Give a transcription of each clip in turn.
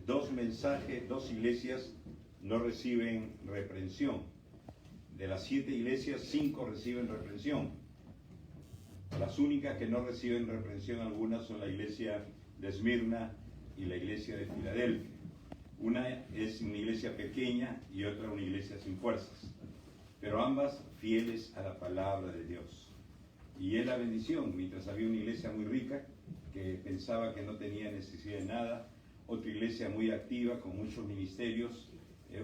dos iglesias no reciben reprensión. De las 7 iglesias, 5 reciben reprensión. Las únicas que no reciben reprensión alguna son la iglesia de Esmirna y la iglesia de Filadelfia. Una es una iglesia pequeña y otra una iglesia sin fuerzas, pero ambas fieles a la palabra de Dios. Y es la bendición, mientras había una iglesia muy rica que pensaba que no tenía necesidad de nada, otra iglesia muy activa con muchos ministerios,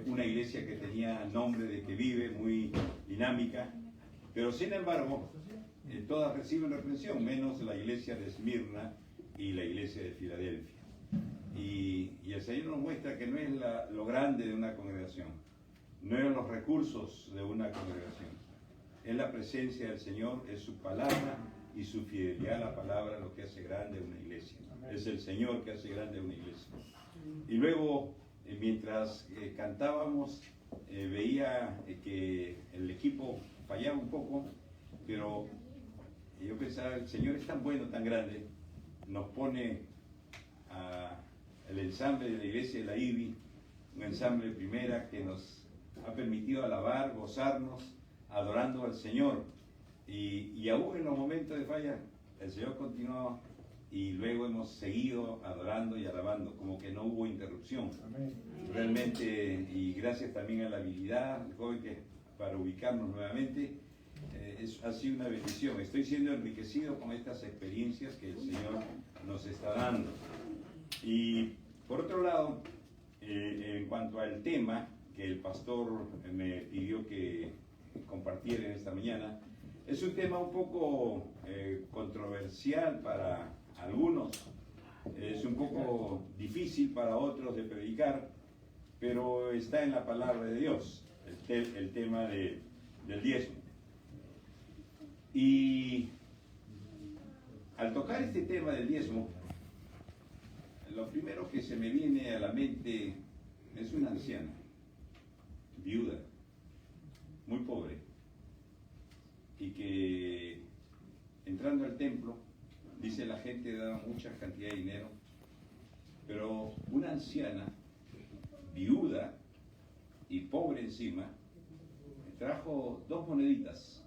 una iglesia que tenía nombre de que vive, muy dinámica, pero sin embargo todas reciben reprensión, menos la iglesia de Esmirna y la iglesia de Filadelfia. Y el Señor nos muestra que no es lo grande de una congregación, no es los recursos de una congregación, es la presencia del Señor, es su palabra y su fidelidad a la palabra lo que hace grande una iglesia. Es el Señor que hace grande una iglesia. Y luego, mientras cantábamos, veía que el equipo fallaba un poco, pero yo pensaba, el Señor es tan bueno, tan grande, nos pone el ensamble de la iglesia de la IBI, un ensamble primera que nos ha permitido alabar, gozarnos, adorando al Señor. Y aún en los momentos de falla, el Señor continuaba y luego hemos seguido adorando y alabando, como que no hubo interrupción. Amén. Realmente, y gracias también a la habilidad del joven para ubicarnos nuevamente, ha sido una bendición. Estoy siendo enriquecido con estas experiencias que el Señor nos está dando. Y por otro lado, en cuanto al tema que el pastor me pidió que compartiera en esta mañana, es un tema un poco controversial para algunos, es un poco difícil para otros de predicar, pero está en la palabra de Dios, el tema del diezmo. Y al tocar este tema del diezmo, lo primero que se me viene a la mente es una anciana, viuda, muy pobre, y que entrando al templo, dice la gente daba mucha cantidad de dinero, pero una anciana, viuda y pobre encima, trajo 2 moneditas,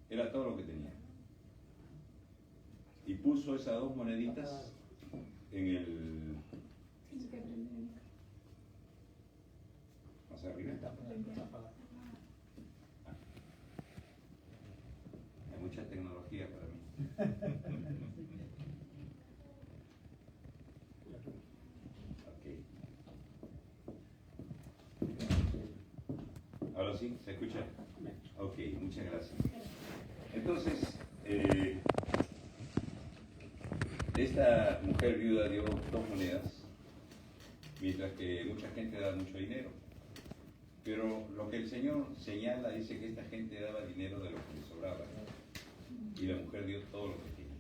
era todo lo que tenía, y puso esas 2 moneditas en el... más arriba. Hay mucha tecnología para mí. Okay. Ahora sí, ¿se escucha? Ok, muchas gracias. Entonces, esta mujer viuda dio 2 monedas, mientras que mucha gente da mucho dinero. Pero lo que el Señor señala, dice que esta gente daba dinero de lo que le sobraba. Y la mujer dio todo lo que tenía.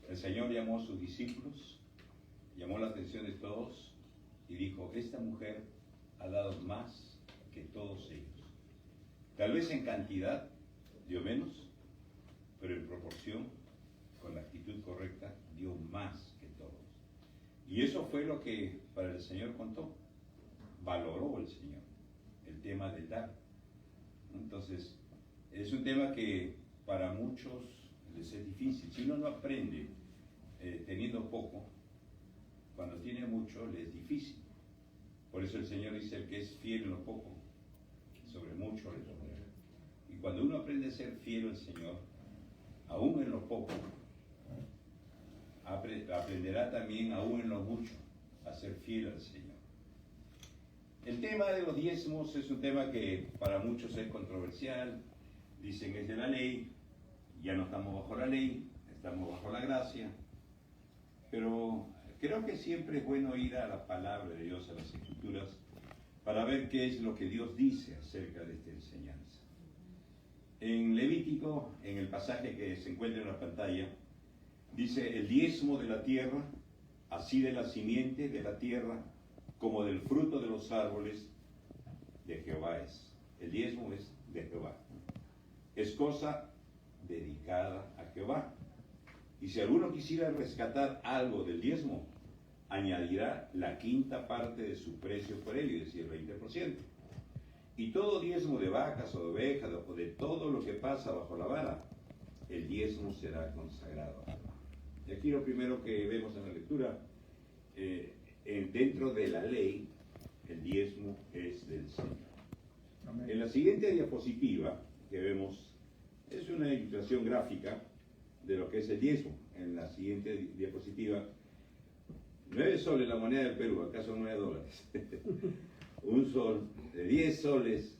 El Señor llamó a sus discípulos, llamó la atención de todos y dijo, esta mujer ha dado más que todos ellos. Tal vez en cantidad dio menos, pero en proporción, con la actitud correcta, dio más que todos. Y eso fue lo que para el Señor contó. Valoró el Señor el tema del dar. Entonces, es un tema que para muchos les es difícil. Si uno no aprende teniendo poco, cuando tiene mucho le es difícil. Por eso el Señor dice, el que es fiel en lo poco, sobre mucho le pondrá. Y cuando uno aprende a ser fiel al Señor, aún en lo poco, aprenderá también, aún en lo mucho, a ser fiel al Señor. El tema de los diezmos es un tema que para muchos es controversial. Dicen es de la ley, ya no estamos bajo la ley, estamos bajo la gracia. Pero creo que siempre es bueno ir a la palabra de Dios, a las Escrituras, para ver qué es lo que Dios dice acerca de esta enseñanza. En Levítico, en el pasaje que se encuentra en la pantalla, dice, el diezmo de la tierra, así de la simiente de la tierra, como del fruto de los árboles, de Jehová es. El diezmo es de Jehová. Es cosa dedicada a Jehová. Y si alguno quisiera rescatar algo del diezmo, añadirá la quinta parte de su precio por ello, es decir, el 20%. Y todo diezmo de vacas o de ovejas o de todo lo que pasa bajo la vara, el diezmo será consagrado. Y aquí lo primero que vemos en la lectura, dentro de la ley, el diezmo es del Señor. Amén. En la siguiente diapositiva que vemos, es una ilustración gráfica de lo que es el diezmo. En la siguiente diapositiva, 9 soles la moneda del Perú, acá son 9 dólares. Un sol, de 10 soles,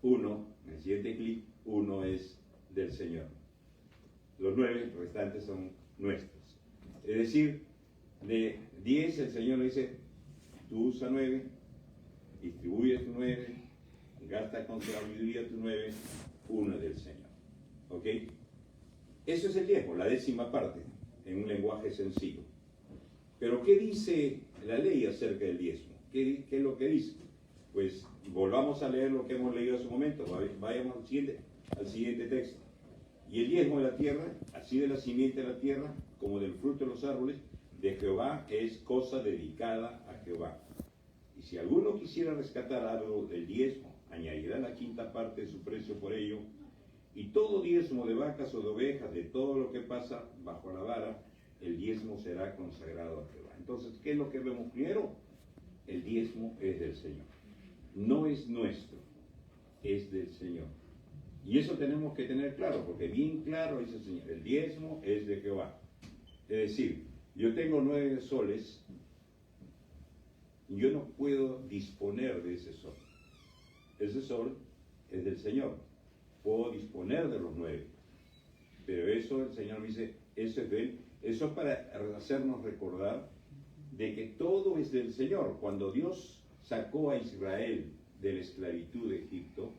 uno, en el siguiente clic, uno es del Señor. Los 9 restantes son nuestros. Es decir, de 10 el Señor le dice, tú usa 9, distribuye tu 9, gasta con sabiduría tu 9, uno es del Señor. ¿Ok? Eso es el diezmo, la décima parte, en un lenguaje sencillo. Pero ¿qué dice la ley acerca del diezmo? ¿Qué es lo que dice? Pues volvamos a leer lo que hemos leído hace un momento, vayamos al siguiente texto. Y el diezmo de la tierra, así de la simiente de la tierra, como del fruto de los árboles, de Jehová es cosa dedicada a Jehová. Y si alguno quisiera rescatar algo del diezmo, añadirá la quinta parte de su precio por ello, y todo diezmo de vacas o de ovejas, de todo lo que pasa bajo la vara, el diezmo será consagrado a Jehová. Entonces, ¿qué es lo que vemos primero? El diezmo es del Señor. No es nuestro, es del Señor. Y eso tenemos que tener claro, porque bien claro dice el Señor, el diezmo es de Jehová. Es decir, yo tengo 9 soles, y yo no puedo disponer de ese sol. Ese sol es del Señor. Puedo disponer de los 9. Pero eso el Señor me dice, eso es de Él. Eso es para hacernos recordar de que todo es del Señor. Cuando Dios sacó a Israel de la esclavitud de Egipto,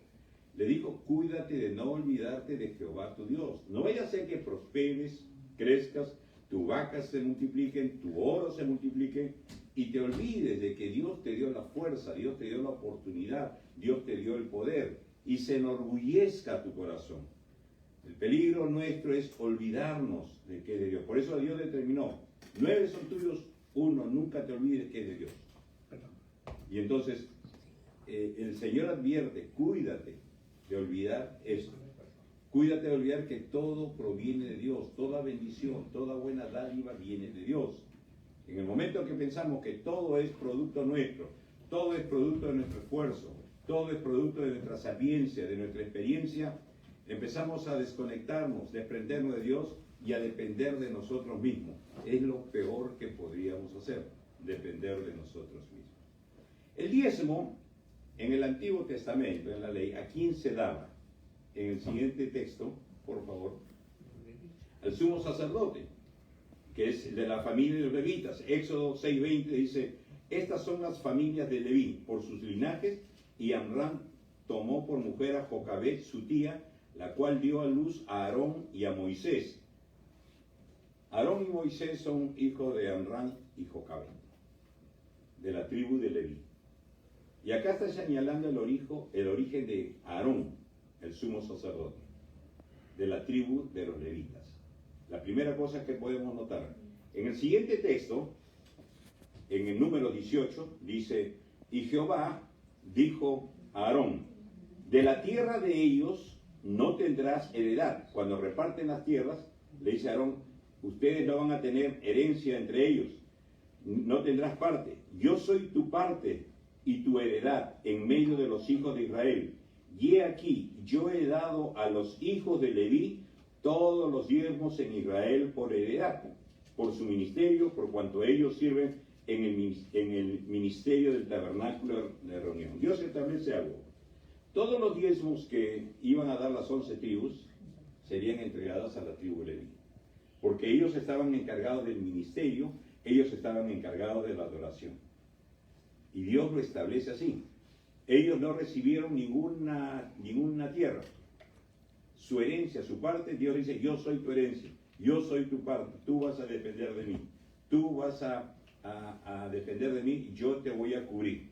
le dijo, cuídate de no olvidarte de Jehová tu Dios. No vaya a ser que prosperes, crezcas, tus vacas se multipliquen, tu oro se multiplique, y te olvides de que Dios te dio la fuerza, Dios te dio la oportunidad, Dios te dio el poder, y se enorgullezca tu corazón. El peligro nuestro es olvidarnos de que es de Dios. Por eso Dios determinó, 9 son tuyos, 1, nunca te olvides que es de Dios. Y entonces, el Señor advierte, cuídate de olvidar esto. Cuídate de olvidar que todo proviene de Dios, toda bendición, toda buena dádiva viene de Dios. En el momento que pensamos que todo es producto nuestro, todo es producto de nuestro esfuerzo, todo es producto de nuestra sapiencia, de nuestra experiencia, empezamos a desconectarnos, desprendernos de Dios y a depender de nosotros mismos. Es lo peor que podríamos hacer, depender de nosotros mismos. El diezmo, en el Antiguo Testamento, en la ley, ¿a quién se daba? En el siguiente texto, por favor, al sumo sacerdote, que es de la familia de los levitas. Éxodo 6:20 dice, estas son las familias de Leví, por sus linajes, y Amram tomó por mujer a Jocabed, su tía, la cual dio a luz a Aarón y a Moisés. Aarón y Moisés son hijos de Amram y Jocabed, de la tribu de Leví. Y acá está señalando el origen de Aarón, el sumo sacerdote, de la tribu de los levitas. La primera cosa que podemos notar. En el siguiente texto, en el número 18, dice, y Jehová dijo a Aarón, de la tierra de ellos no tendrás heredad. Cuando reparten las tierras, le dice a Aarón, ustedes no van a tener herencia entre ellos, no tendrás parte. Yo soy tu parte y tu heredad en medio de los hijos de Israel. Y he aquí, yo he dado a los hijos de Leví todos los diezmos en Israel por heredad, por su ministerio, por cuanto ellos sirven en el ministerio del tabernáculo de reunión. Dios establece algo. Todos los diezmos que iban a dar las 11 tribus serían entregadas a la tribu de Leví, porque ellos estaban encargados del ministerio, ellos estaban encargados de la adoración. Y Dios lo establece así. Ellos no recibieron ninguna tierra. Su herencia, su parte, Dios dice, yo soy tu herencia, yo soy tu parte, tú vas a depender de mí, tú vas a depender de mí, yo te voy a cubrir.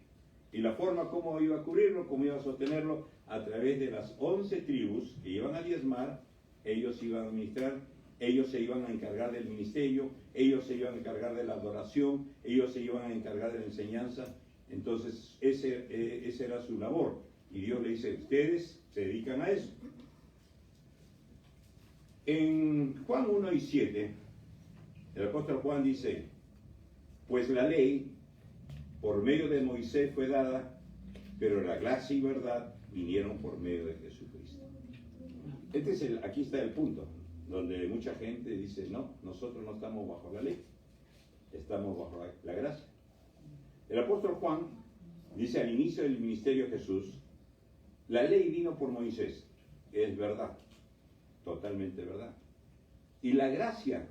Y la forma como iba a cubrirlo, cómo iba a sostenerlo, a través de las 11 tribus que iban a diezmar, ellos iban a administrar ellos se iban a encargar del ministerio, ellos se iban a encargar de la adoración, ellos se iban a encargar de la enseñanza. Entonces, esa era su labor. Y Dios le dice, ustedes se dedican a eso. En Juan 1:7, el apóstol Juan dice, pues la ley por medio de Moisés fue dada, pero la gracia y verdad vinieron por medio de Jesucristo. Aquí está el punto, donde mucha gente dice, no, nosotros no estamos bajo la ley, estamos bajo la gracia. El apóstol Juan dice al inicio del ministerio de Jesús, la ley vino por Moisés, es verdad, totalmente verdad. Y la gracia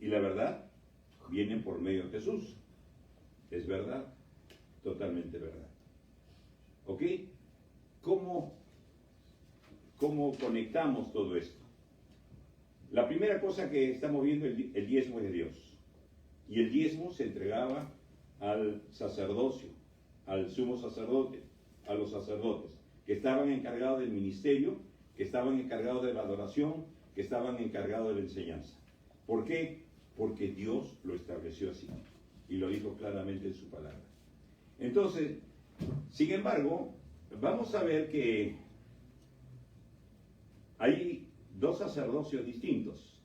y la verdad vienen por medio de Jesús, es verdad, totalmente verdad. ¿Ok? ¿Cómo conectamos todo esto? La primera cosa que estamos viendo, el diezmo es de Dios. Y el diezmo se entregaba al sacerdocio, al sumo sacerdote, a los sacerdotes, que estaban encargados del ministerio, que estaban encargados de la adoración, que estaban encargados de la enseñanza. ¿Por qué? Porque Dios lo estableció así y lo dijo claramente en su palabra. Entonces, sin embargo, vamos a ver que hay dos sacerdocios distintos.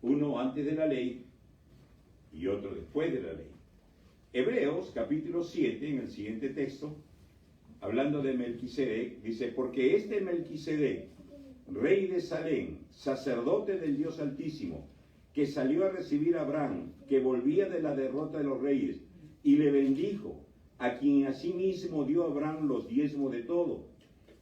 Uno antes de la ley y otro después de la ley. Hebreos capítulo 7, en el siguiente texto, hablando de Melquisedec, dice, porque este Melquisedec, rey de Salem, sacerdote del Dios Altísimo, que salió a recibir a Abraham, que volvía de la derrota de los reyes, y le bendijo, a quien asimismo dio a Abraham los diezmos de todo,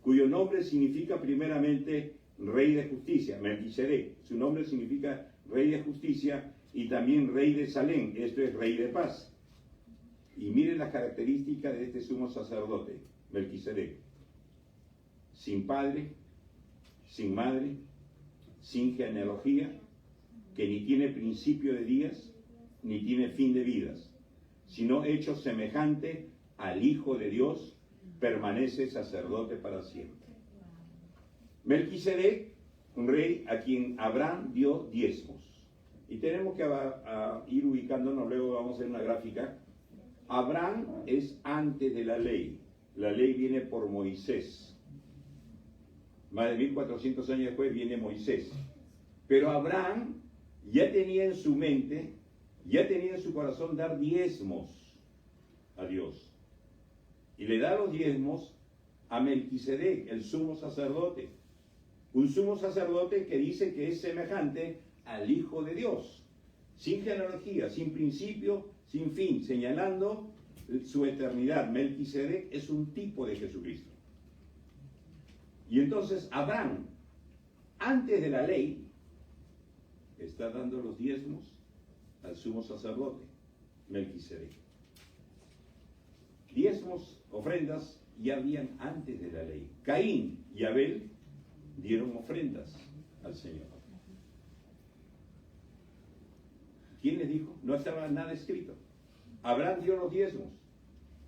cuyo nombre significa primeramente rey de justicia, Melquisedec, su nombre significa rey de justicia, y también rey de Salem, esto es rey de paz. Y miren las características de este sumo sacerdote, Melquisedec: sin padre, sin madre, sin genealogía, que ni tiene principio de días, ni tiene fin de vidas, sino hecho semejante al Hijo de Dios, permanece sacerdote para siempre. Melquisedec, un rey a quien Abraham dio diezmos. Y tenemos que ir ubicándonos, luego vamos a hacer una gráfica. Abraham es antes de la ley. La ley viene por Moisés. Más de 1400 años después viene Moisés. Pero Abraham ya tenía en su mente, ya tenía en su corazón dar diezmos a Dios. Y le da los diezmos a Melquisedec, el sumo sacerdote. Un sumo sacerdote que dice que es semejante al Hijo de Dios, sin genealogía, sin principio, sin fin, señalando su eternidad. Melquisedec es un tipo de Jesucristo. Y entonces Abraham, antes de la ley, está dando los diezmos al sumo sacerdote, Melquisedec. Diezmos, ofrendas, ya habían antes de la ley. Caín y Abel dieron ofrendas al Señor. ¿Quién les dijo? No estaba nada escrito. Abraham dio los diezmos.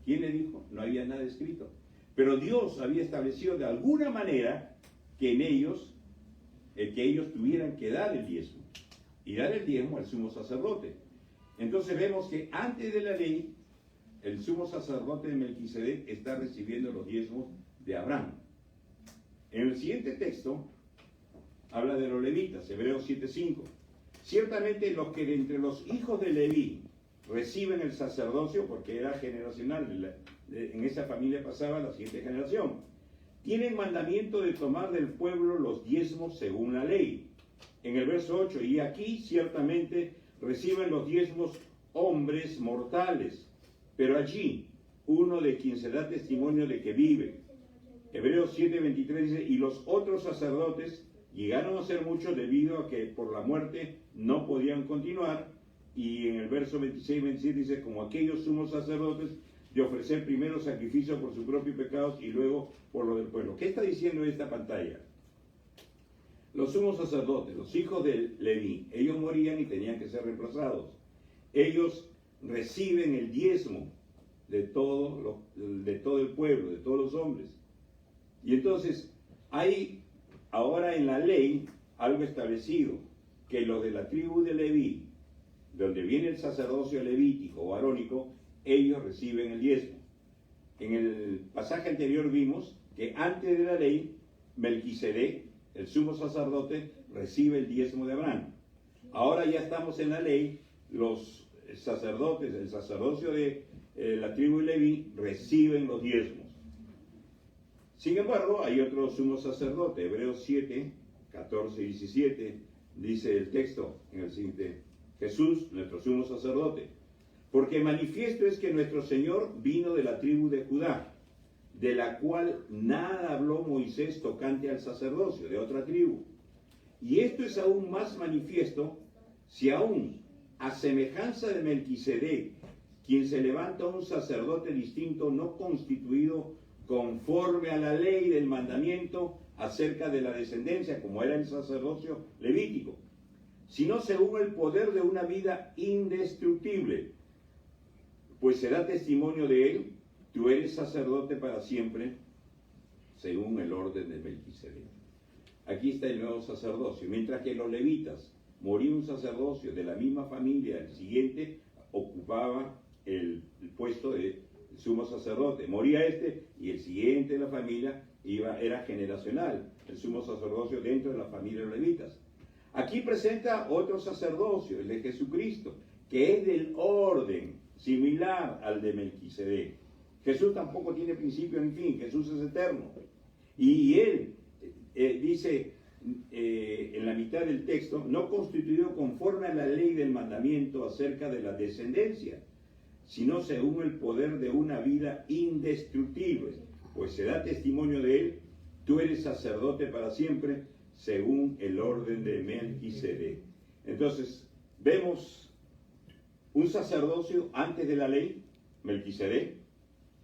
¿Quién le dijo? No había nada escrito. Pero Dios había establecido de alguna manera que en ellos, que ellos tuvieran que dar el diezmo. Y dar el diezmo al sumo sacerdote. Entonces vemos que antes de la ley, el sumo sacerdote de Melquisedec está recibiendo los diezmos de Abraham. En el siguiente texto, habla de los levitas, Hebreos 7:5. Ciertamente los que de entre los hijos de Leví reciben el sacerdocio, porque era generacional, en esa familia pasaba la siguiente generación, tienen mandamiento de tomar del pueblo los diezmos según la ley. En el verso 8, y aquí ciertamente reciben los diezmos hombres mortales, pero allí uno de quien se da testimonio de que vive. Hebreos 7:23 dice, y los otros sacerdotes llegaron a ser muchos debido a que por la muerte no podían continuar. Y en el verso 26-27 dice, como aquellos sumos sacerdotes, de ofrecer primero sacrificio por sus propios pecados y luego por lo del pueblo. ¿Qué está diciendo esta pantalla? Los sumos sacerdotes, los hijos de Leví, ellos morían y tenían que ser reemplazados. Ellos reciben el diezmo de todo el pueblo, de todos los hombres. Y entonces hay ahora en la ley algo establecido, que los de la tribu de Leví, donde viene el sacerdocio levítico o arónico, ellos reciben el diezmo. En el pasaje anterior vimos que antes de la ley, Melquisedec, el sumo sacerdote, recibe el diezmo de Abraham. Ahora ya estamos en la ley, los sacerdotes, el sacerdocio de la tribu de Leví reciben los diezmos. Sin embargo, hay otro sumo sacerdote, Hebreos 7, 14 y 17, dice el texto en el siguiente: Jesús, nuestro sumo sacerdote, porque manifiesto es que nuestro Señor vino de la tribu de Judá, de la cual nada habló Moisés tocante al sacerdocio, de otra tribu. Y esto es aún más manifiesto si aún, a semejanza de Melquisedec, quien se levanta un sacerdote distinto, no constituido conforme a la ley del mandamiento acerca de la descendencia, como era el sacerdocio levítico, sino según el poder de una vida indestructible, pues se da testimonio de él: tú eres sacerdote para siempre, según el orden de Melquisedec. Aquí está el nuevo sacerdocio. Mientras que los levitas, moría un sacerdocio de la misma familia, el siguiente ocupaba el puesto de sumo sacerdote. Moría este y el siguiente de la familia era generacional, el sumo sacerdocio dentro de la familia de los levitas. Aquí presenta otro sacerdocio, el de Jesucristo, que es del orden similar al de Melquisedec. Jesús tampoco tiene principio ni fin, Jesús es eterno. Y él dice en la mitad del texto: no constituido conforme a la ley del mandamiento acerca de la descendencia, sino según el poder de una vida indestructible, pues se da testimonio de él: tú eres sacerdote para siempre, según el orden de Melquisedec. Entonces, vemos un sacerdocio antes de la ley, Melquisedec,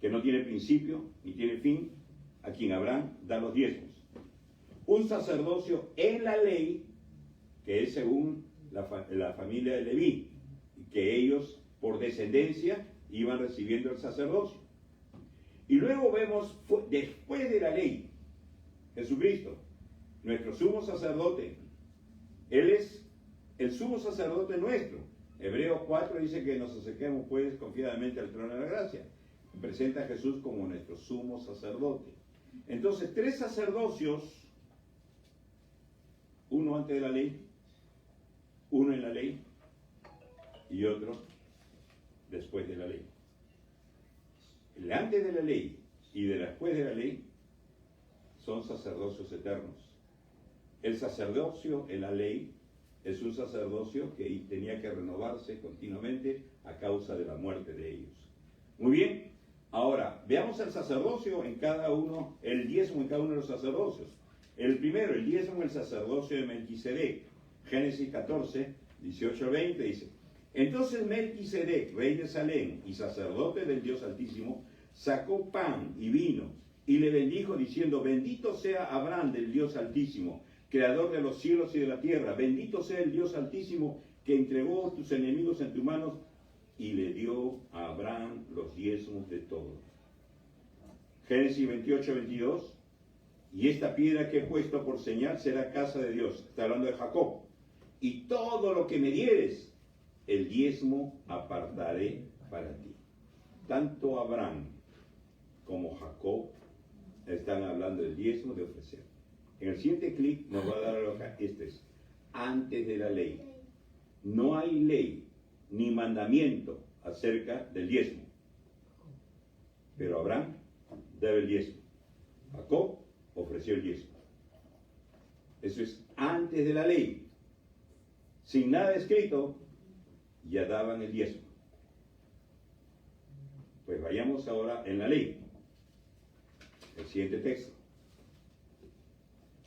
que no tiene principio ni tiene fin, a quien Abraham da los diezmos. Un sacerdocio en la ley, que es según la familia de Leví, que ellos por descendencia iban recibiendo el sacerdocio. Y luego vemos, después de la ley, Jesucristo, nuestro sumo sacerdote. Él es el sumo sacerdote nuestro. Hebreos 4 dice que nos acerquemos pues confiadamente al trono de la gracia. Presenta a Jesús como nuestro sumo sacerdote. Entonces, tres sacerdocios: uno antes de la ley, uno en la ley y otro después de la ley. El antes de la ley y el después de la ley son sacerdocios eternos. El sacerdocio en la ley es un sacerdocio que tenía que renovarse continuamente a causa de la muerte de ellos. Muy bien, ahora veamos el sacerdocio en cada uno, el diezmo en cada uno de los sacerdocios. El primero, el diezmo en el sacerdocio de Melquisedec. Génesis 14, 18-20 dice: entonces Melquisedec, rey de Salem y sacerdote del Dios Altísimo, sacó pan y vino y le bendijo diciendo: bendito sea Abraham del Dios Altísimo, creador de los cielos y de la tierra. Bendito sea el Dios Altísimo que entregó tus enemigos en tus manos. Y le dio a Abraham los diezmos de todo. Génesis 28, 22. Y esta piedra que he puesto por señal será casa de Dios. Está hablando de Jacob. Y todo lo que me dieres, el diezmo apartaré para ti. Tanto Abraham como Jacob están hablando del diezmo de ofrecer. En el siguiente clic nos va a dar lo que este es antes de la ley. No hay ley ni mandamiento acerca del diezmo. Pero Abraham debe el diezmo. Jacob ofreció el diezmo. Eso es antes de la ley. Sin nada escrito, ya daban el diezmo. Pues vayamos ahora en la ley. El siguiente texto.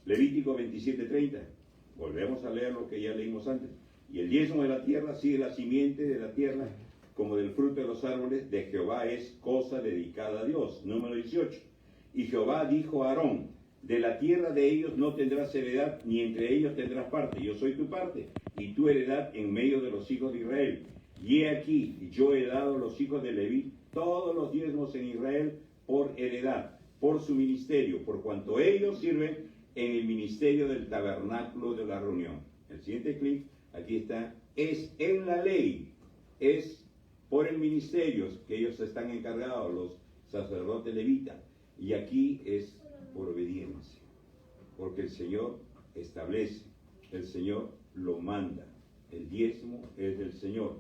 Levítico 27:30. Volvemos a leer lo que ya leímos antes. Y el diezmo de la tierra, sigue la simiente de la tierra, como del fruto de los árboles de Jehová, es cosa dedicada a Dios. Número 18. Y Jehová dijo a Aarón: de la tierra de ellos no tendrás heredad, ni entre ellos tendrás parte. Yo soy tu parte, y tu heredad en medio de los hijos de Israel. Y he aquí, yo he dado a los hijos de Leví todos los diezmos en Israel por heredad, por su ministerio, por cuanto ellos sirven en el ministerio del tabernáculo de la reunión. El siguiente clic, aquí está, es en la ley, es por el ministerio que ellos están encargados, los sacerdotes levitas, y aquí es por obediencia, porque el Señor establece, el Señor lo manda, el diezmo es del Señor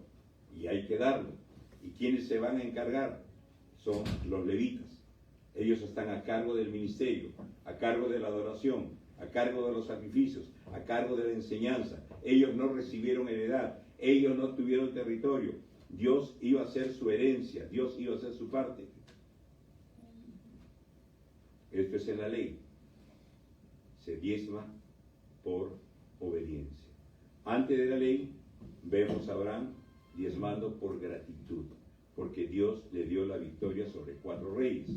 y hay que darlo. ¿Y quiénes se van a encargar? Son los levitas. Ellos están a cargo del ministerio, a cargo de la adoración, a cargo de los sacrificios, a cargo de la enseñanza. Ellos no recibieron heredad, ellos no tuvieron territorio. Dios iba a ser su herencia, Dios iba a ser su parte. Esto es en la ley. Se diezma por obediencia. Antes de la ley, vemos a Abraham diezmando por gratitud, porque Dios le dio la victoria sobre 4 reyes.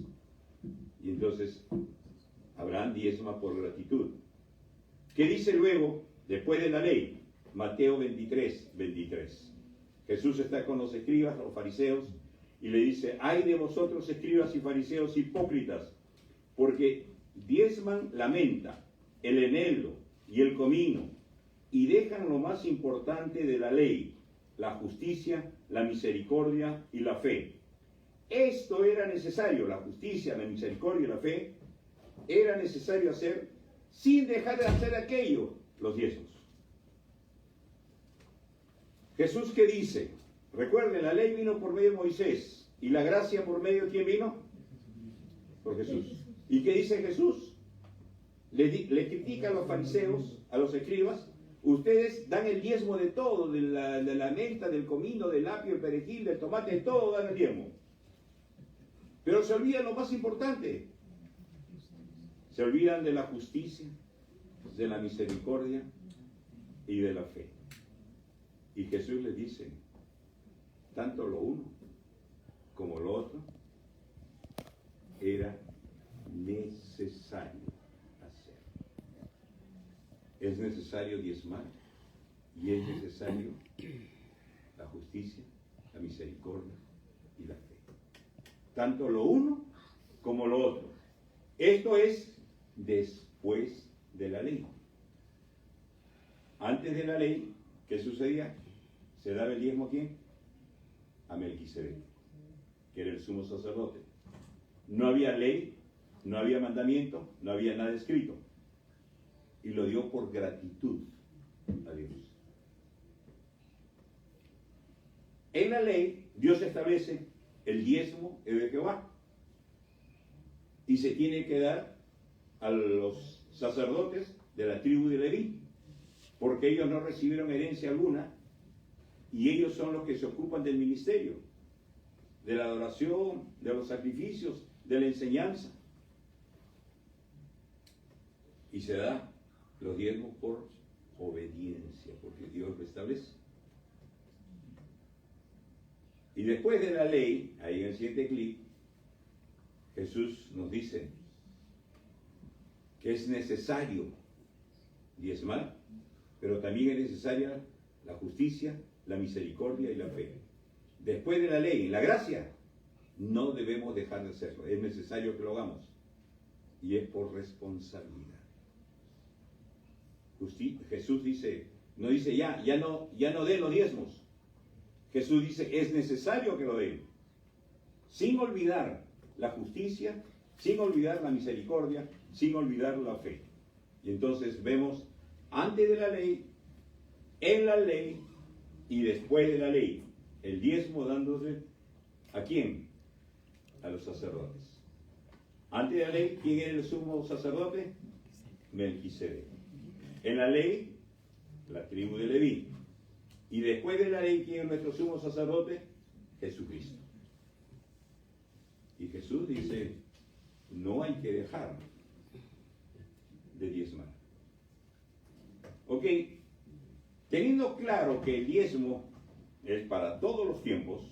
Y entonces, Abraham diezma por gratitud. ¿Qué dice luego, después de la ley? Mateo 23, 23. Jesús está con los escribas, los fariseos, y le dice, ay de vosotros escribas y fariseos hipócritas, porque diezman la menta, el eneldo y el comino, y dejan lo más importante de la ley, la justicia, la misericordia y la fe. Esto era necesario, la justicia, la misericordia y la fe, era necesario hacer sin dejar de hacer aquello, los diezmos. Jesús, ¿qué dice? Recuerden, la ley vino por medio de Moisés, y la gracia por medio de ¿quién vino? Por Jesús. ¿Y qué dice Jesús? Le critica a los fariseos, a los escribas, ustedes dan el diezmo de todo, de la menta, del comino, del apio, del perejil, del tomate, de todo dan el diezmo. Pero se olvidan lo más importante. Se olvidan de la justicia, de la misericordia y de la fe. Y Jesús les dice, tanto lo uno como lo otro era necesario hacer. Es necesario diezmar y es necesario la justicia, la misericordia y la fe. Tanto lo uno como lo otro. Esto es después de la ley. Antes de la ley, ¿qué sucedía? Se daba el diezmo ¿a quién? A Melquisedec, que era el sumo sacerdote. No había ley, no había mandamiento, no había nada escrito. Y lo dio por gratitud a Dios. En la ley, Dios establece el diezmo es de Jehová. Y se tiene que dar a los sacerdotes de la tribu de Leví, porque ellos no recibieron herencia alguna y ellos son los que se ocupan del ministerio, de la adoración, de los sacrificios, de la enseñanza. Y se da los diezmos por obediencia, porque Dios lo establece. Y después de la ley, ahí en el siguiente clip, Jesús nos dice que es necesario diezmar, pero también es necesaria la justicia, la misericordia y la fe. Después de la ley, la gracia, no debemos dejar de hacerlo. Es necesario que lo hagamos. Y es por responsabilidad. Jesús dice, no dice ya no den los diezmos. Jesús dice, es necesario que lo den. Sin olvidar la justicia, sin olvidar la misericordia, sin olvidar la fe. Y entonces vemos antes de la ley, en la ley y después de la ley, el diezmo dándose ¿a quién? A los sacerdotes. Antes de la ley, ¿quién era el sumo sacerdote? Melquisedec. En la ley, la tribu de Leví. Y después de la ley, ¿quién es nuestro sumo sacerdote? Jesucristo. Y Jesús dice, no hay que dejar de diezmar. Ok, teniendo claro que el diezmo es para todos los tiempos,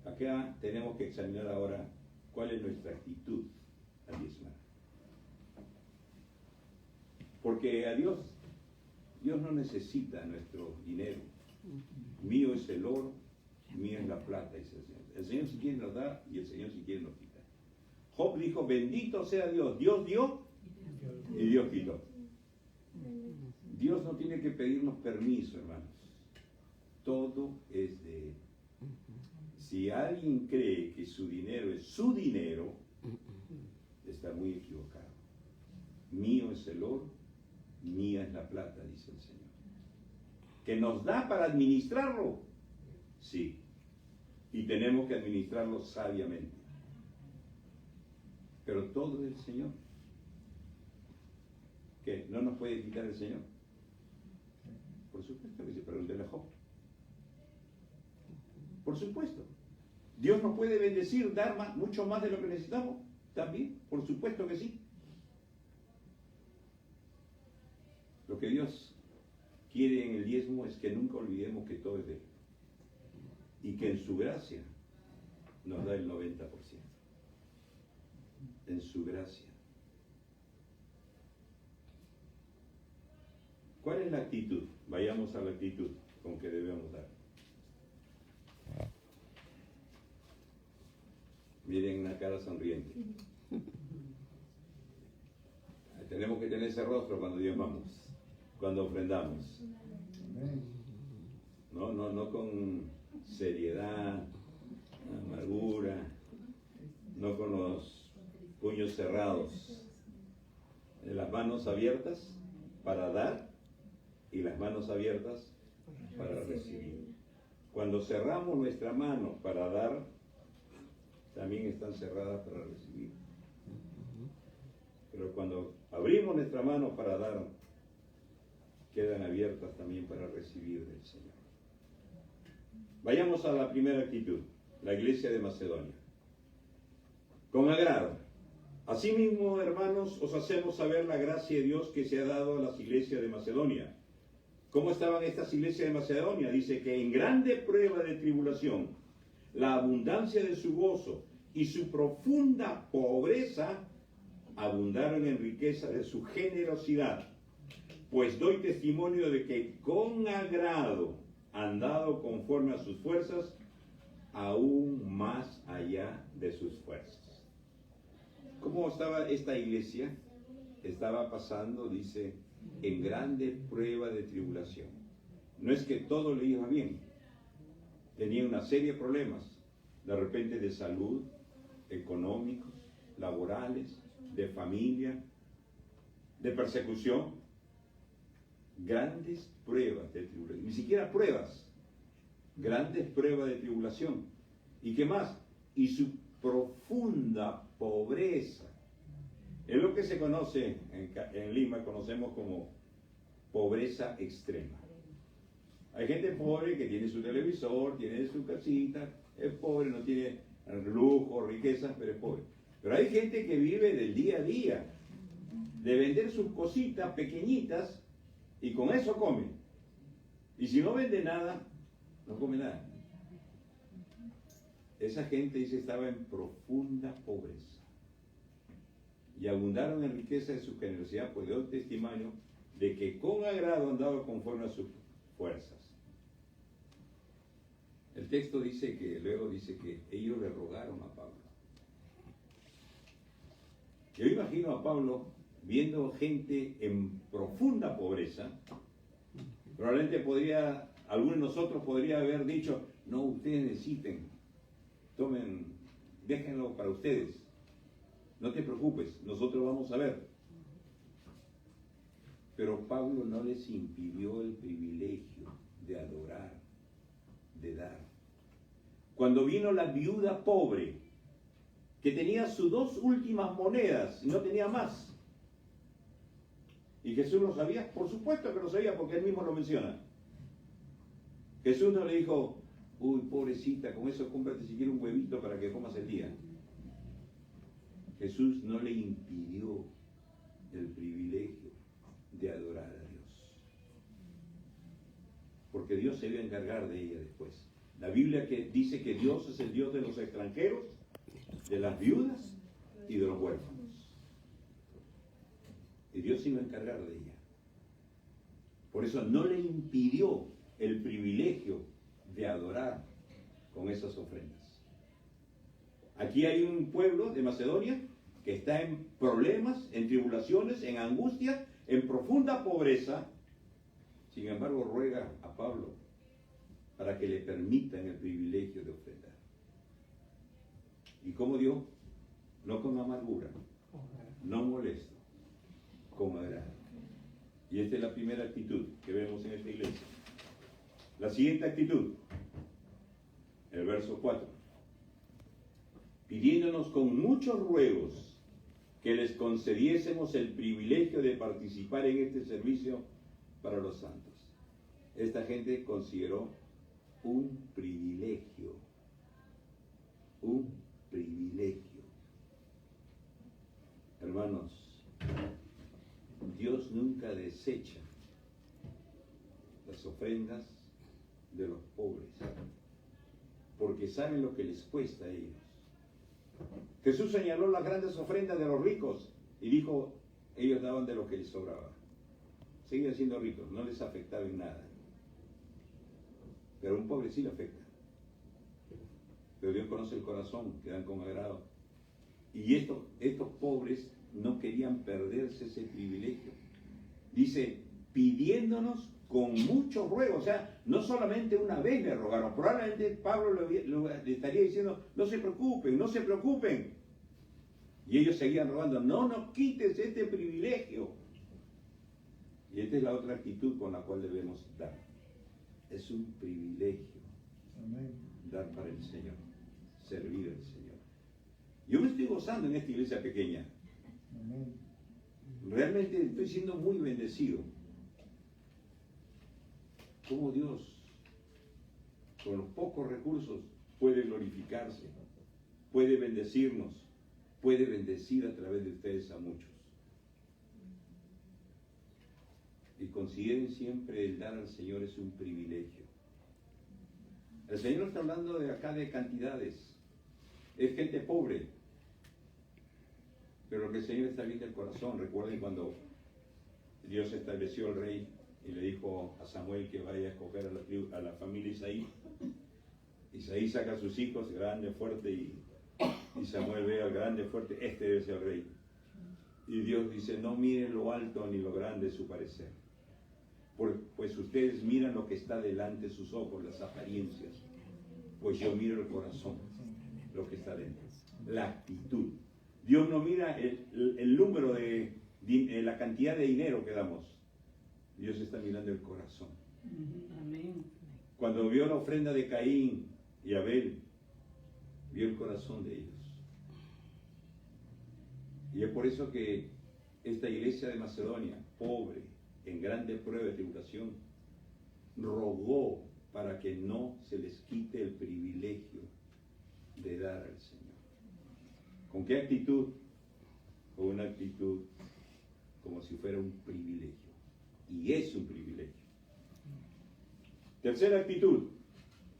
acá tenemos que examinar ahora cuál es nuestra actitud al diezmar. Porque a Dios no necesita nuestro dinero. Mío es el oro, mía es la plata, dice el Señor. El Señor si quiere nos da y el Señor si quiere nos quita. Job dijo, bendito sea Dios. Dios dio y Dios quitó. Dios no tiene que pedirnos permiso, hermanos. Todo es de Él. Si alguien cree que su dinero es su dinero, está muy equivocado. Mío es el oro, mía es la plata, dice el Señor. ¿Que nos da para administrarlo? Sí. Y tenemos que administrarlo sabiamente. Pero todo es del Señor. ¿Qué? ¿No nos puede quitar el Señor? Por supuesto que sí, pregúntele a Job. Por supuesto. ¿Dios nos puede bendecir, dar más, mucho más de lo que necesitamos? También, por supuesto que sí. Lo que Dios quiere en el diezmo es que nunca olvidemos que todo es de Él. Y que en su gracia nos da el 90%. En su gracia. ¿Cuál es la actitud? Vayamos a la actitud con que debemos dar. Miren una cara sonriente. Tenemos que tener ese rostro cuando diezmamos, cuando ofrendamos. No con seriedad, amargura, no con los puños cerrados. Las manos abiertas para dar y las manos abiertas para recibir. Cuando cerramos nuestra mano para dar, también están cerradas para recibir. Pero cuando abrimos nuestra mano para dar, quedan abiertas también para recibir del Señor. Vayamos a la primera actitud, la iglesia de Macedonia. Con agrado. Asimismo, hermanos, os hacemos saber la gracia de Dios que se ha dado a las iglesias de Macedonia. ¿Cómo estaban estas iglesias de Macedonia? Dice que en grande prueba de tribulación, la abundancia de su gozo y su profunda pobreza abundaron en riqueza de su generosidad. Pues doy testimonio de que con agrado han dado conforme a sus fuerzas, aún más allá de sus fuerzas. ¿Cómo estaba esta iglesia? Estaba pasando, dice, en grande prueba de tribulación. No es que todo le iba bien. Tenía una serie de problemas, de repente de salud, económicos, laborales, de familia, de persecución. Grandes pruebas de tribulación. Ni siquiera pruebas. Grandes pruebas de tribulación. ¿Y qué más? Y su profunda pobreza. Es lo que se conoce, en Lima conocemos como pobreza extrema. Hay gente pobre que tiene su televisor, tiene su casita, es pobre, no tiene lujo, riquezas, pero es pobre. Pero hay gente que vive del día a día, de vender sus cositas pequeñitas y con eso come. Y si no vende nada, no come nada. Esa gente, dice, estaba en profunda pobreza. Y abundaron en riqueza de su generosidad, pues dio testimonio de que con agrado han dado conforme a sus fuerzas. El texto dice que, luego dice que ellos le rogaron a Pablo. Yo imagino a Pablo viendo gente en profunda pobreza. Probablemente alguno de nosotros podría haber dicho, no, ustedes necesiten, tomen, déjenlo para ustedes. No te preocupes, nosotros vamos a ver. Pero Pablo no les impidió el privilegio de adorar, de dar. Cuando vino la viuda pobre, que tenía sus 2 últimas monedas y no tenía más. ¿Y Jesús lo sabía? Por supuesto que lo sabía, porque él mismo lo menciona. Jesús no le dijo, uy, pobrecita, con eso cómprate siquiera un huevito para que comas el día. Jesús no le impidió el privilegio de adorar a Dios. Porque Dios se iba a encargar de ella después. La Biblia que dice que Dios es el Dios de los extranjeros, de las viudas y de los huérfanos. Y Dios se iba a encargar de ella. Por eso no le impidió el privilegio de adorar con esas ofrendas. Aquí hay un pueblo de Macedonia que está en problemas, en tribulaciones, en angustia, en profunda pobreza. Sin embargo, ruega a Pablo para que le permitan el privilegio de ofrendar. ¿Y cómo dio? No con amargura, no molesto, con agrado. Y esta es la primera actitud que vemos en esta iglesia. La siguiente actitud, el verso 4. Pidiéndonos con muchos ruegos que les concediésemos el privilegio de participar en este servicio para los santos. Esta gente consideró un privilegio. Un privilegio. Hermanos, Dios nunca desecha las ofrendas de los pobres, porque saben lo que les cuesta a ellos. Jesús señaló las grandes ofrendas de los ricos y dijo, ellos daban de lo que les sobraba. Seguían siendo ricos, no les afectaba en nada. Pero a un pobre sí le afecta. Pero Dios conoce el corazón, que dan con agrado. Y estos pobres no querían perderse ese privilegio. Dice, pidiéndonos con mucho ruego. O sea, no solamente una vez le rogaron. Probablemente Pablo le estaría diciendo, no se preocupen, no se preocupen. Y ellos seguían rogando, no nos quites este privilegio. Y esta es la otra actitud con la cual debemos dar. Es un privilegio. Amén. Dar para el Señor, servir al Señor. Yo me estoy gozando en esta iglesia pequeña. Amén. Realmente estoy siendo muy bendecido. Cómo Dios, con los pocos recursos, puede glorificarse, puede bendecirnos, puede bendecir a través de ustedes a muchos. Y consideren siempre el dar al Señor es un privilegio. El Señor está hablando de acá de cantidades. Es gente pobre. Pero lo que el Señor está viendo el corazón. Recuerden cuando Dios estableció al rey y le dijo a Samuel que vaya a escoger a la familia Isaí. Isaí saca a sus hijos, grande, fuerte, y Samuel ve al grande, fuerte, este debe ser el rey. Y Dios dice, no miren lo alto ni lo grande de su parecer. Pues ustedes miran lo que está delante de sus ojos, las apariencias. Pues yo miro el corazón, lo que está dentro. La actitud. Dios no mira el número de la cantidad de dinero que damos. Dios está mirando el corazón. Amén. Cuando vio la ofrenda de Caín y Abel, vio el corazón de ellos. Y es por eso que esta iglesia de Macedonia, pobre, en grande prueba de tribulación, rogó para que no se les quite el privilegio de dar al Señor. ¿Con qué actitud? Con una actitud como si fuera un privilegio. Y es un privilegio. Tercera actitud.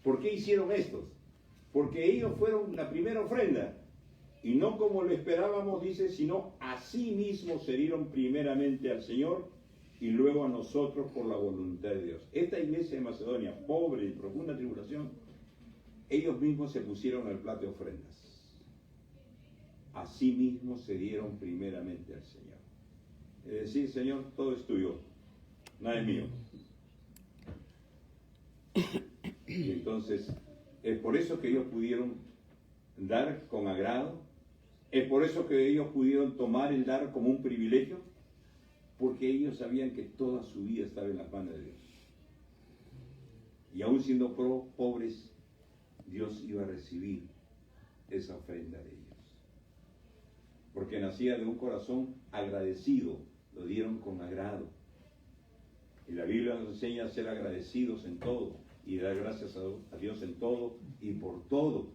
¿Por qué hicieron estos? Porque ellos fueron la primera ofrenda. Y no como lo esperábamos, dice, sino a sí mismos se dieron primeramente al Señor y luego a nosotros por la voluntad de Dios. Esta iglesia de Macedonia, pobre y profunda tribulación, ellos mismos se pusieron al plato de ofrendas. A sí mismos se dieron primeramente al Señor. Es decir, Señor, todo es tuyo, nada es mío. Y entonces, es por eso que ellos pudieron dar con agrado. Es por eso que ellos pudieron tomar el dar como un privilegio, porque ellos sabían que toda su vida estaba en las manos de Dios. Y aún siendo pobres, Dios iba a recibir esa ofrenda de ellos. Porque nacía de un corazón agradecido, lo dieron con agrado. Y la Biblia nos enseña a ser agradecidos en todo y dar gracias a Dios en todo y por todo.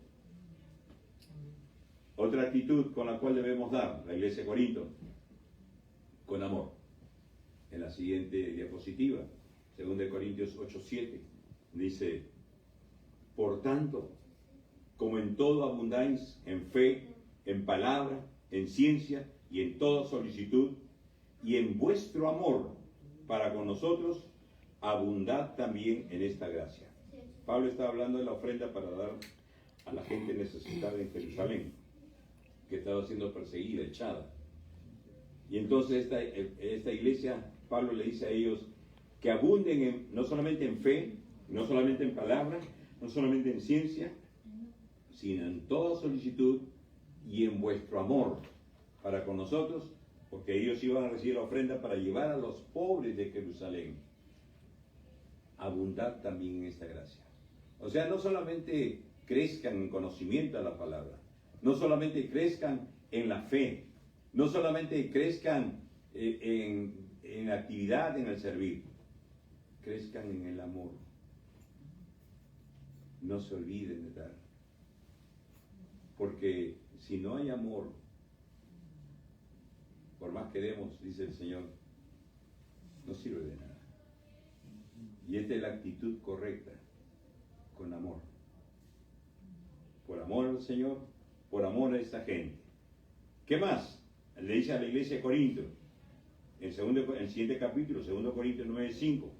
Otra actitud con la cual debemos dar, la iglesia de Corinto, con amor. En la siguiente diapositiva, 2 Corintios 8:7, dice, por tanto, como en todo abundáis en fe, en palabra, en ciencia y en toda solicitud, y en vuestro amor para con nosotros, abundad también en esta gracia. Pablo está hablando de la ofrenda para dar a la gente necesitada en Jerusalén, que estaba siendo perseguida, echada. Y entonces esta iglesia, Pablo le dice a ellos que abunden no solamente en fe, no solamente en palabra, no solamente en ciencia, sino en toda solicitud y en vuestro amor para con nosotros, porque ellos iban a recibir la ofrenda para llevar a los pobres de Jerusalén. Abundar también en esta gracia. O sea, no solamente crezcan en conocimiento de la palabra, no solamente crezcan en la fe, no solamente crezcan en actividad, en el servir, crezcan en el amor. No se olviden de dar. Porque si no hay amor, por más que demos, dice el Señor, no sirve de nada. Y esta es la actitud correcta, con amor. Por amor al Señor, por amor a esta gente. ¿Qué más? Le dice a la iglesia de Corinto, en el siguiente capítulo, 2 Corintios 9:5,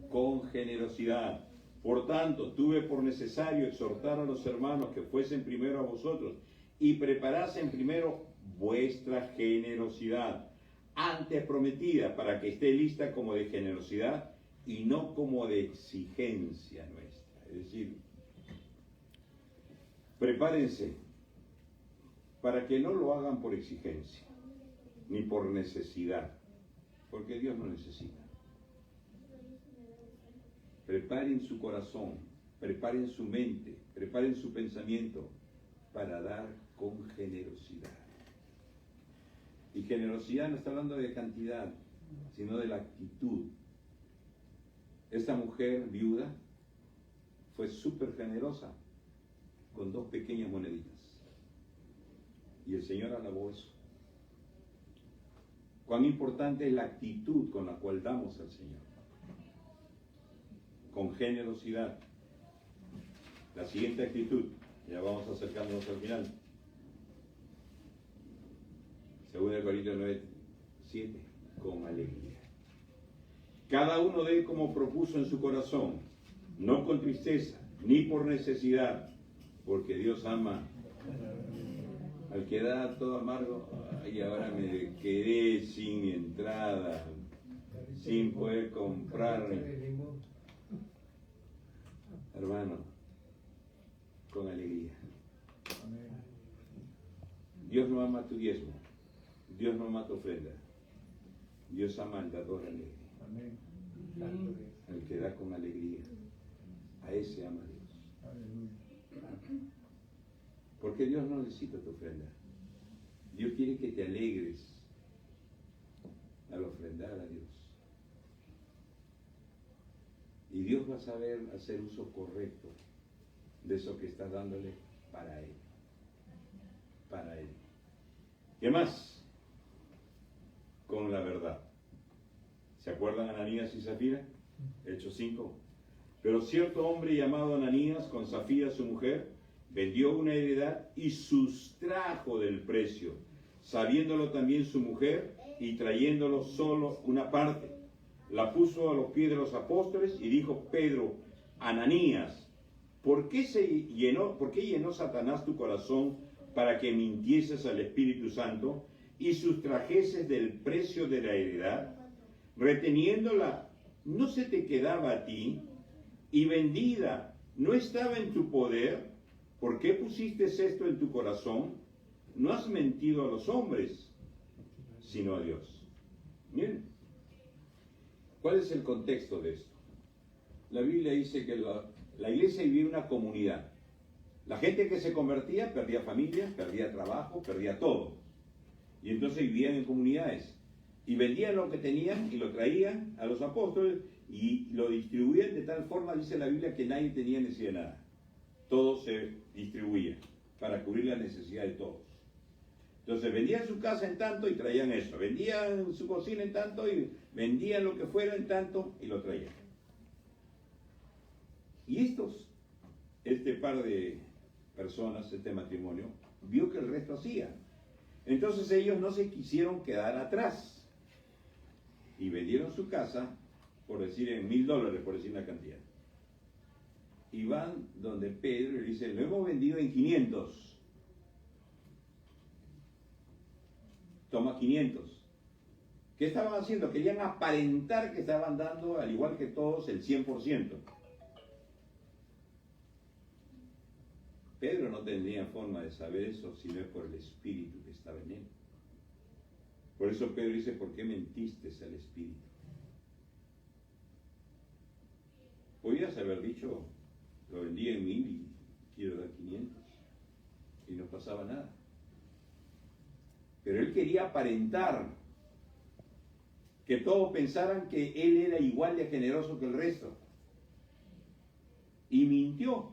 con generosidad. Por tanto, tuve por necesario exhortar a los hermanos que fuesen primero a vosotros y preparasen primero vuestra generosidad, antes prometida, para que esté lista como de generosidad y no como de exigencia nuestra. Es decir, prepárense para que no lo hagan por exigencia, ni por necesidad, porque Dios no necesita. Preparen su corazón, preparen su mente, preparen su pensamiento para dar con generosidad. Y generosidad no está hablando de cantidad, sino de la actitud. Esta mujer viuda fue súper generosa con 2 pequeñas moneditas. Y el Señor alabó eso. Cuán importante es la actitud con la cual damos al Señor. Con generosidad. La siguiente actitud, ya vamos acercándonos al final. 2 Corintios 9:7, con alegría. Cada uno de él como propuso en su corazón, no con tristeza, ni por necesidad, porque Dios ama al que da todo amargo. Y ahora me quedé sin entrada, sin poder comprar. Hermano, con alegría. Dios no ama tu diezmo, Dios no ama tu ofrenda, Dios ama al dador alegre, al que da con alegría, a ese ama Dios. Porque Dios no necesita tu ofrenda, Dios quiere que te alegres al ofrendar a Dios. Y Dios va a saber hacer uso correcto de eso que estás dándole para Él. Para Él. ¿Qué más? Con la verdad. ¿Se acuerdan Ananías y Zafira? Hechos 5. Pero cierto hombre llamado Ananías, con Zafira su mujer, vendió una heredad y sustrajo del precio, sabiéndolo también su mujer y trayéndolo solo una parte. La puso a los pies de los apóstoles y dijo Pedro, Ananías, ¿por qué llenó Satanás tu corazón para que mintieses al Espíritu Santo y sustrajeses del precio de la heredad? Reteniéndola, ¿no se te quedaba a ti? Y vendida, ¿no estaba en tu poder? ¿Por qué pusiste esto en tu corazón? No has mentido a los hombres, sino a Dios. Miren. ¿Cuál es el contexto de esto? La Biblia dice que la iglesia vivía una comunidad. La gente que se convertía perdía familia, perdía trabajo, perdía todo. Y entonces vivían en comunidades. Y vendían lo que tenían y lo traían a los apóstoles y lo distribuían de tal forma, dice la Biblia, que nadie tenía necesidad de nada. Todo se distribuía para cubrir la necesidad de todos. Entonces vendían su casa en tanto y traían eso, vendían su cocina en tanto y vendían lo que fuera en tanto y lo traían. Y este par de personas, este matrimonio, vio que el resto hacía. Entonces ellos no se quisieron quedar atrás y vendieron su casa, por decir en $1,000, por decir una cantidad. y van donde Pedro y le dicen, lo hemos vendido en 500. Toma 500. ¿Qué estaban haciendo? Querían aparentar que estaban dando, al igual que todos, el 100%. Pedro no tenía forma de saber eso, sino es por el Espíritu que estaba en él. Por eso Pedro dice, ¿por qué mentiste al Espíritu? Podías haber dicho, lo vendí en 1000 y quiero dar 500. Y no pasaba nada. Pero él quería aparentar, que todos pensaran que él era igual de generoso que el resto. Y mintió.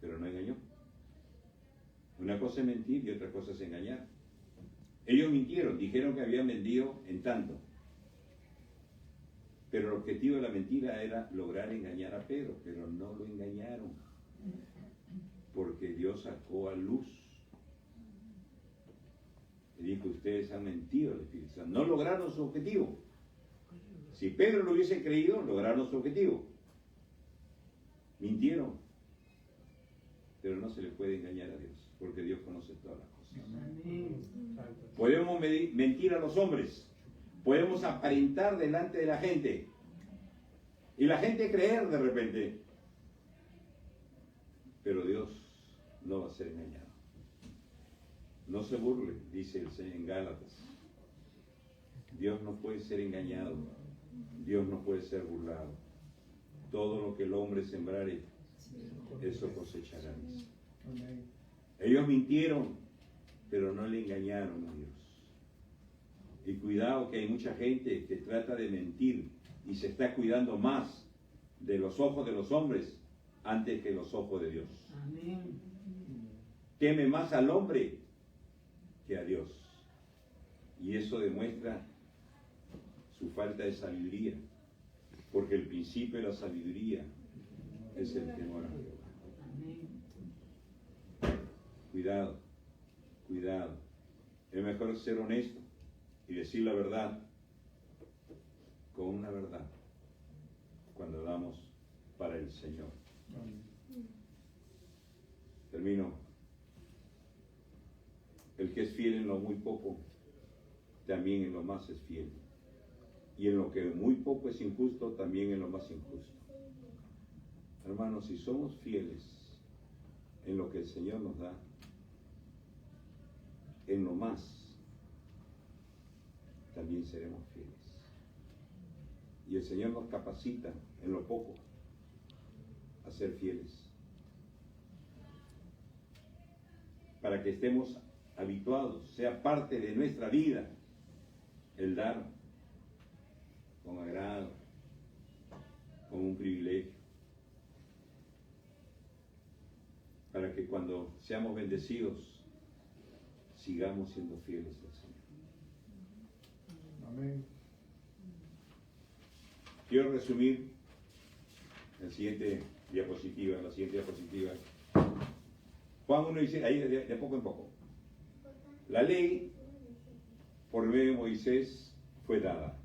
Pero no engañó. Una cosa es mentir y otra cosa es engañar. Ellos mintieron, dijeron que habían vendido en tanto. Pero el objetivo de la mentira era lograr engañar a Pedro, pero no lo engañaron. Porque Dios sacó a luz. Y dijo, ustedes han mentido al Espíritu Santo. No lograron su objetivo. Si Pedro lo hubiese creído, lograron su objetivo. Mintieron. Pero no se le puede engañar a Dios, porque Dios conoce todas las cosas. Podemos mentir a los hombres, podemos aparentar delante de la gente, y la gente creer de repente, pero Dios no va a ser engañado. No se burle, dice el Señor en Gálatas. Dios no puede ser engañado, Dios no puede ser burlado. Todo lo que el hombre sembrare, eso cosechará. Ellos mintieron, pero no le engañaron a Dios. Y cuidado que hay mucha gente que trata de mentir y se está cuidando más de los ojos de los hombres antes que los ojos de Dios. Amén. Teme más al hombre que a Dios. Y eso demuestra su falta de sabiduría, porque el principio de la sabiduría es el temor a Jehová. Cuidado, cuidado. Es mejor ser honesto y decir la verdad con una verdad cuando damos para el Señor. Termino. El que es fiel en lo muy poco, también en lo más es fiel. Y en lo que muy poco es injusto, también en lo más injusto. Hermanos, si somos fieles en lo que el Señor nos da, en lo más, también seremos fieles. Y el Señor nos capacita en lo poco a ser fieles, para que estemos habituados, sea parte de nuestra vida, el dar con agrado, como un privilegio, para que cuando seamos bendecidos, sigamos siendo fieles al Señor. Amén. Quiero resumir la siguiente diapositiva. Juan 1 dice, ahí de poco en poco. La ley por medio de Moisés fue dada,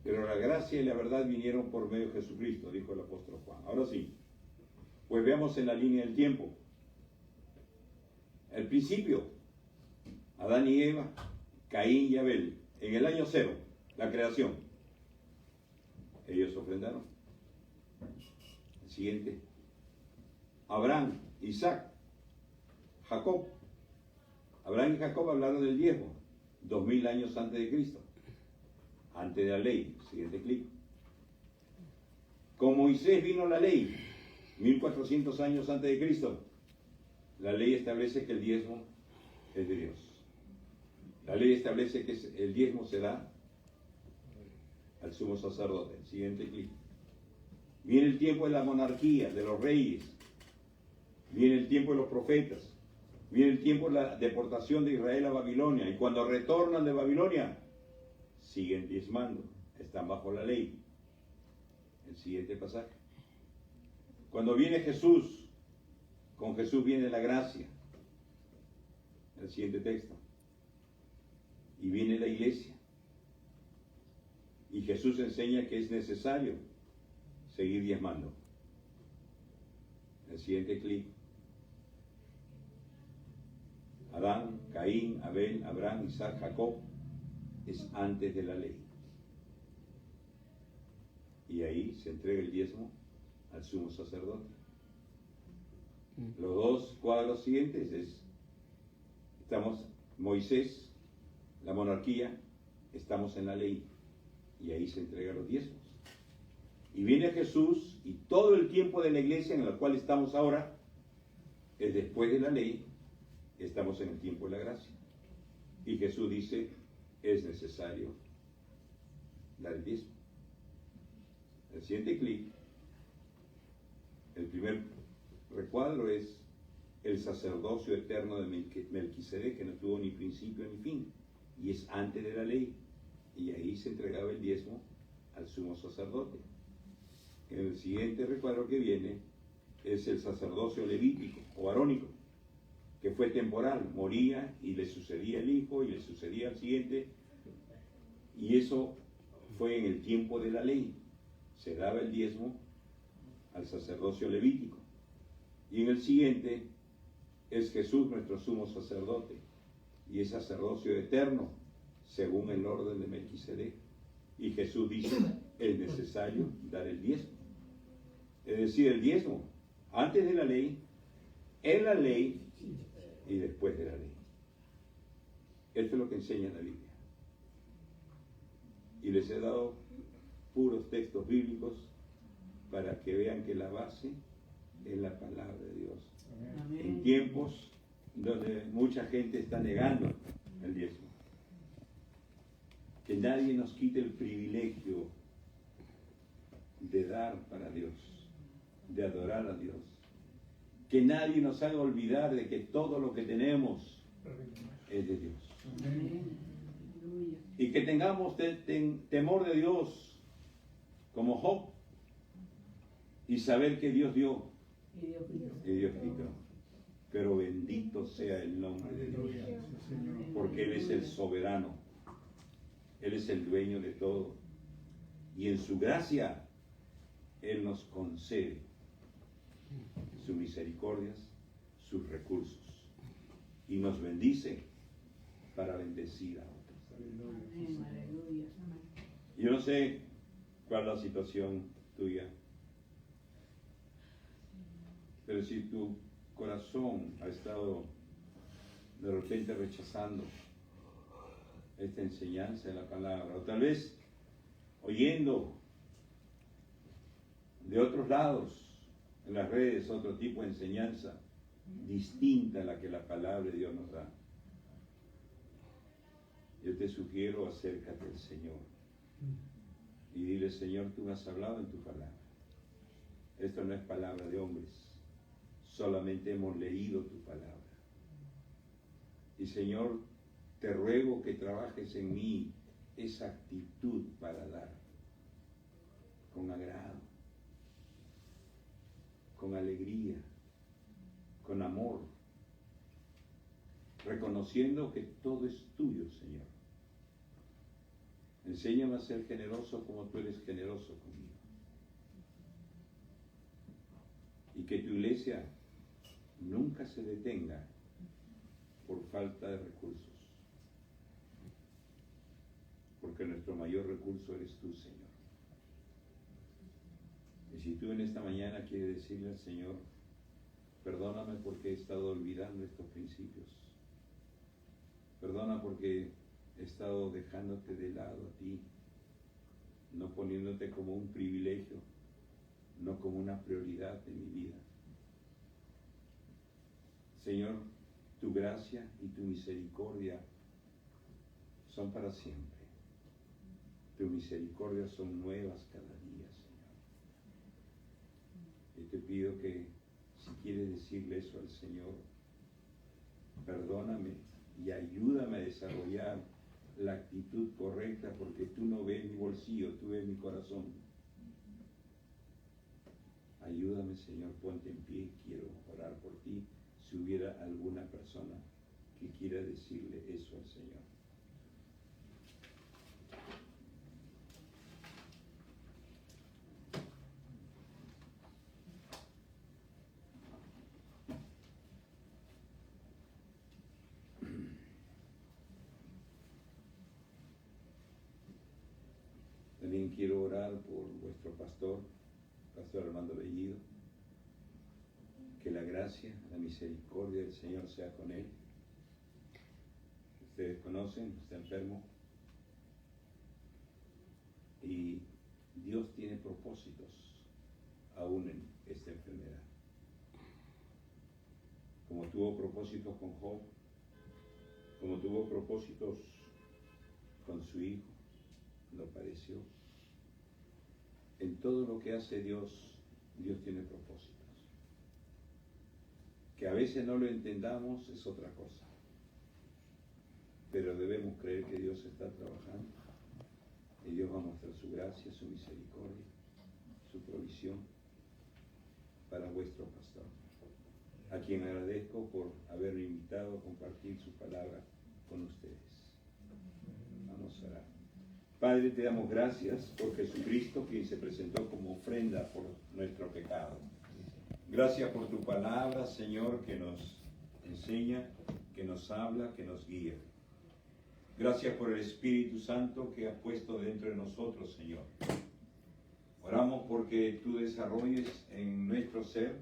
pero la gracia y la verdad vinieron por medio de Jesucristo, dijo el apóstol Juan. Ahora sí, pues veamos en la línea del tiempo. El principio, Adán y Eva, Caín y Abel, en el año 0, la creación. Ellos ofrendaron. El siguiente, Abraham, Isaac, Jacob. Abraham y Jacob hablaron del diezmo, 2000 años antes de Cristo, antes de la ley. Siguiente clic. Con Moisés vino la ley, 1400 años antes de Cristo. La ley establece que el diezmo es de Dios. La ley establece que el diezmo se da al sumo sacerdote. Siguiente clic. Viene el tiempo de la monarquía, de los reyes. Viene el tiempo de los profetas. Viene el tiempo de la deportación de Israel a Babilonia. Y cuando retornan de Babilonia, siguen diezmando. Están bajo la ley. El siguiente pasaje. Cuando viene Jesús, con Jesús viene la gracia. El siguiente texto. Y viene la iglesia. Y Jesús enseña que es necesario seguir ir diezmando. El siguiente clic. Adán, Caín, Abel, Abraham, Isaac, Jacob, es antes de la ley. Y ahí se entrega el diezmo al sumo sacerdote. Los dos cuadros siguientes estamos Moisés, la monarquía, estamos en la ley, y ahí se entregan los diezmos. Y viene Jesús, y todo el tiempo de la iglesia en la cual estamos ahora es después de la ley, estamos en el tiempo de la gracia. Y Jesús dice, es necesario dar el diezmo. El siguiente clic, el primer recuadro es el sacerdocio eterno de Melquisedec, que no tuvo ni principio ni fin, y es antes de la ley, y ahí se entregaba el diezmo al sumo sacerdote. En el siguiente recuadro que viene es el sacerdocio levítico o arónico, que fue temporal, moría y le sucedía el hijo y le sucedía al siguiente, y eso fue en el tiempo de la ley. Se daba el diezmo al sacerdocio levítico. Y en el siguiente es Jesús nuestro sumo sacerdote, y es sacerdocio eterno según el orden de Melquisedec. Y Jesús dice, es necesario dar el diezmo. Es decir, el diezmo antes de la ley, en la ley y después de la ley. Esto es lo que enseña la Biblia. Y les he dado puros textos bíblicos para que vean que la base es la palabra de Dios. Amén. En tiempos donde mucha gente está negando el diezmo. Que nadie nos quite el privilegio de dar para Dios, de adorar a Dios. Que nadie nos haga olvidar de que todo lo que tenemos es de Dios. Amén. Y que tengamos temor de Dios como Job y saber que Dios dio y Dios quitó. Pero bendito sea el nombre de Dios, porque Él es el soberano, Él es el dueño de todo, y en su gracia Él nos concede sus misericordias, sus recursos, y nos bendice para bendecir a otros. Yo no sé cuál es la situación tuya, pero si tu corazón ha estado de repente rechazando esta enseñanza de la palabra, o tal vez oyendo de otros lados en las redes otro tipo de enseñanza distinta a la que la palabra de Dios nos da, yo te sugiero, acércate al Señor y dile: Señor, tú me has hablado en tu palabra. Esto no es palabra de hombres, solamente hemos leído tu palabra. Y Señor, te ruego que trabajes en mí esa actitud para dar, con agrado, con alegría, con amor, reconociendo que todo es tuyo, Señor. Enséñame a ser generoso como tú eres generoso conmigo. Y que tu iglesia nunca se detenga por falta de recursos. Porque nuestro mayor recurso eres tú, Señor. Y si tú en esta mañana quieres decirle al Señor: perdóname porque he estado olvidando estos principios. Perdona porque he estado dejándote de lado a ti, no poniéndote como un privilegio, no como una prioridad de mi vida. Señor, tu gracia y tu misericordia son para siempre. Tus misericordias son nuevas cada día, Señor. Y te pido que, si quieres decirle eso al Señor, perdóname y ayúdame a desarrollar la actitud correcta, porque tú no ves mi bolsillo, tú ves mi corazón. Ayúdame, Señor, ponte en pie, quiero orar por ti. Si hubiera alguna persona que quiera decirle eso al Señor. También quiero orar por vuestro pastor Armando Bellido. Que la gracia, la misericordia del Señor sea con él. Ustedes conocen, está enfermo. Y Dios tiene propósitos aún en esta enfermedad. Como tuvo propósitos con Job, como tuvo propósitos con su hijo, lo padeció. En todo lo que hace Dios, Dios tiene propósitos. Que a veces no lo entendamos es otra cosa. Pero debemos creer que Dios está trabajando y Dios va a mostrar su gracia, su misericordia, su provisión para vuestro pastor, a quien agradezco por haberme invitado a compartir su palabra con ustedes. Vamos a orar. Padre, te damos gracias por Jesucristo, quien se presentó como ofrenda por nuestro pecado. Gracias por tu palabra, Señor, que nos enseña, que nos habla, que nos guía. Gracias por el Espíritu Santo que has puesto dentro de nosotros, Señor. Oramos porque tú desarrolles en nuestro ser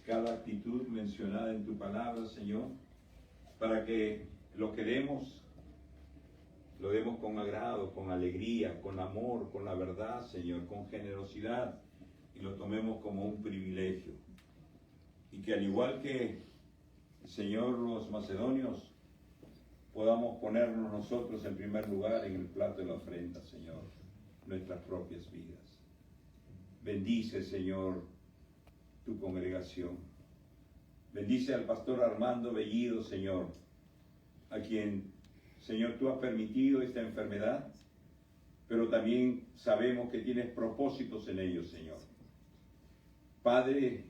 cada actitud mencionada en tu palabra, Señor, para que lo que demos, lo demos con agrado, con alegría, con amor, con la verdad, Señor, con generosidad, y lo tomemos como un privilegio. Y que al igual que, Señor, los macedonios, podamos ponernos nosotros en primer lugar en el plato de la ofrenda, Señor, nuestras propias vidas. Bendice, Señor, tu congregación. Bendice al pastor Armando Bellido, Señor, a quien, Señor, tú has permitido esta enfermedad, pero también sabemos que tienes propósitos en ellos, Señor. Padre,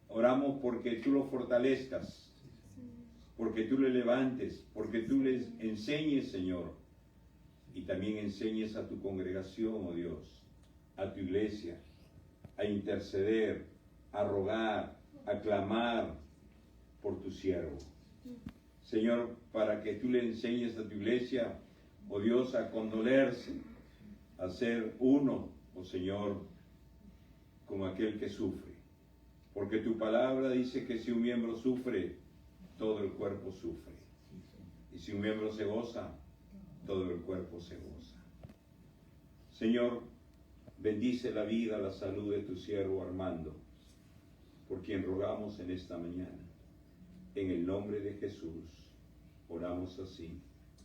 oramos porque tú lo fortalezcas, porque tú le levantes, porque tú les enseñes, Señor, y también enseñes a tu congregación, oh Dios, a tu iglesia, a interceder, a rogar, a clamar por tu siervo. Señor, para que tú le enseñes a tu iglesia, oh Dios, a condolerse, a ser uno, oh Señor, como aquel que sufre. Porque tu palabra dice que si un miembro sufre, todo el cuerpo sufre. Y si un miembro se goza, todo el cuerpo se goza. Señor, bendice la vida, la salud de tu siervo Armando, por quien rogamos en esta mañana. En el nombre de Jesús, oramos así.